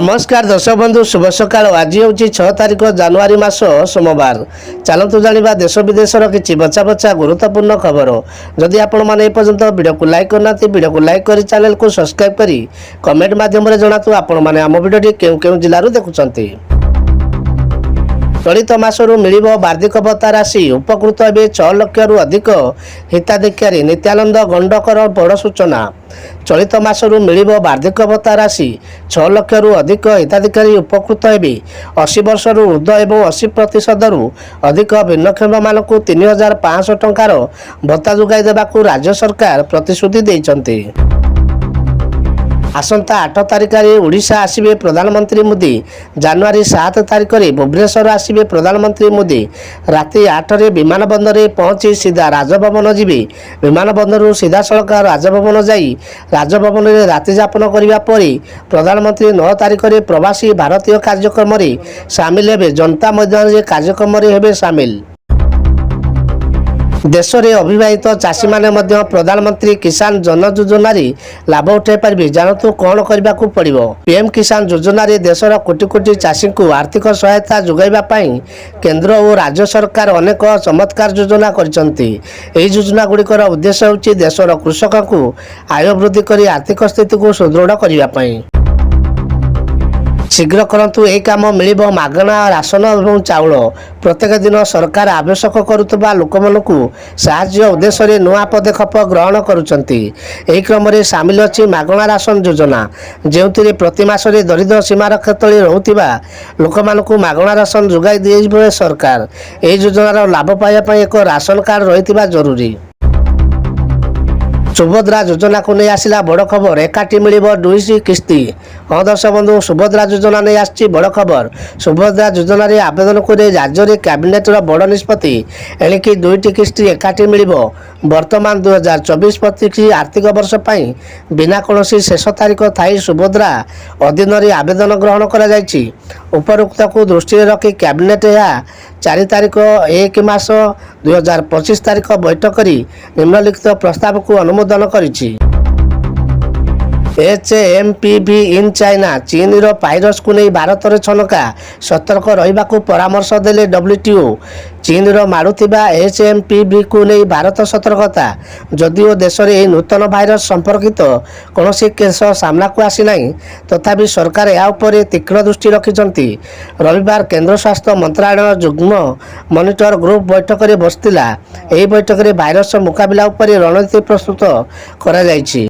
नमस्कार दर्शक बंधु शुभ सकाळ। आज हूँ 6 तारिख जनवरी मास सोमवार। चलतु जाना देश विदेशर किसी बचा बचा गुरुत्वपूर्ण खबर। जदि आपण मैंने पर्यंत वीडियो को लाइक करना वीडियो को लाइक कर चैनल को सब्सक्राइब करी कमेंट माध्यम जनातु आपण मैंने आम भिडियो केउ केउ जिलू देखुंत। चलित मासरू मिल वार्षिक भत्ता राशि उपकृत हे 6 लाख रु अधिक हिताधिकारी नित्यानंद गंडकर बड़ सूचना। चलित मासरू मिल वार्षिक भत्ता राशि 6 लाख रु अधिक हिताधिकारी उपकृत हे 80 वर्ष रु ऊर्ध्व एवं 80% रु अधिक भिन्नक्षम मानक 3500 टंकार भत्ता जोगाई देवाक राज्य सरकार प्रतिश्रुति देइछन्ति। आसंता 8 तारिख ओडिशा आसिबे प्रधानमंत्री मोदी। जनवरी 7 तारिख भुवनेश्वर आसिबे प्रधानमंत्री मोदी। राति 8 रे विमान बंदर रे पहुंची सीधा राजभवन जीवे। विमान बंदर सीधा सड़क राजभवन जाई राजभवन रे राति यापन करबा परे प्रधानमंत्री 9 तारिख रे प्रवासी भारतीय कार्यक्रम रे शामिल हेबे। जनता मैदान रे कार्यक्रम रे हेबे शामिल। देश में अविवाहित चाषी माने मध्य प्रधानमंत्री किसान जन योजना लाभ उठाई पारे। जानतु कौन करने को पड़ो। पीएम किसान योजना देशर कोटी कोटी चाषी को आर्थिक सहायता जोगाइवाई केंद्र और राज्य सरकार अनेक चमत्कार योजना करछन्ति। एही योजना गुड़िकर उद्देश्य होछि देशर कृषक को आय वृद्धि कर आर्थिक स्थिति को सुदृढ़ करने। शीघ्र करंतु यह काम मिल मागणा राशन और चाउल। प्रत्येक दिन सरकार आवश्यक करुवा लोक मानू साहाय्य उद्देश्य नुआ पदक्षेप ग्रहण करुछन्ति। एही क्रम में सामिल अछि मागणा राशन योजना जो प्रति मासरे दरिद्र सीमारेखा तले रहुथिबा लोक मानू मागणा राशन जोगाई दिए सरकार। एही योजनार लाभ पाइबा एक राशन कार्ड रहिथिबा जरूरी। सुभद्रा योजना को नहीं आसला बड़ खबर। एकाठी मिल 2 किस्ती। हाँ दर्शक बंधु सुभद्रा योजना नहीं आसी बड़ खबर। सुभद्रा योजना रे आवेदन करे राज्य रे कैबिनेटर बड़ निष्पत्ति। एणिकी 2टी किस्ती एकाठी मिल वर्तमान 2024-25 आर्थिक वर्ष पई बिना कौनसी शेष तारीख थाई सुभद्रा अधीन रे आवेदन ग्रहण करा जायछि। उपरोक्त को दृष्टि रखी कैबिनेट यह 4 तारिख 1 मास 2025 तारिख बैठक करी निम्नलिखित प्रस्ताव को अनुमोदन करिछि। HMPV इन चाइना चीन रो भाइरस को नहीं भारत रे छनका सतर्क रहिबा को परामर्श देले WTO। चीन रो मारुथिबा HMPV को नहीं भारत सतर्कता। जदिओ देश रे एही नूतन भाइरस संपर्कित कौनसी केस सामना को आसी नहीं तथापि सरकार या उपरे तीक्ष्ण दृष्टि रखिछन्ति। रविवार केंद्र स्वास्थ्य मंत्रालय जुग्म मॉनिटर ग्रुप बैठक रे बसतिला। एही बैठक रे भाइरस मुकाबिला उपरे रणनीति प्रस्तुत करा जायछि।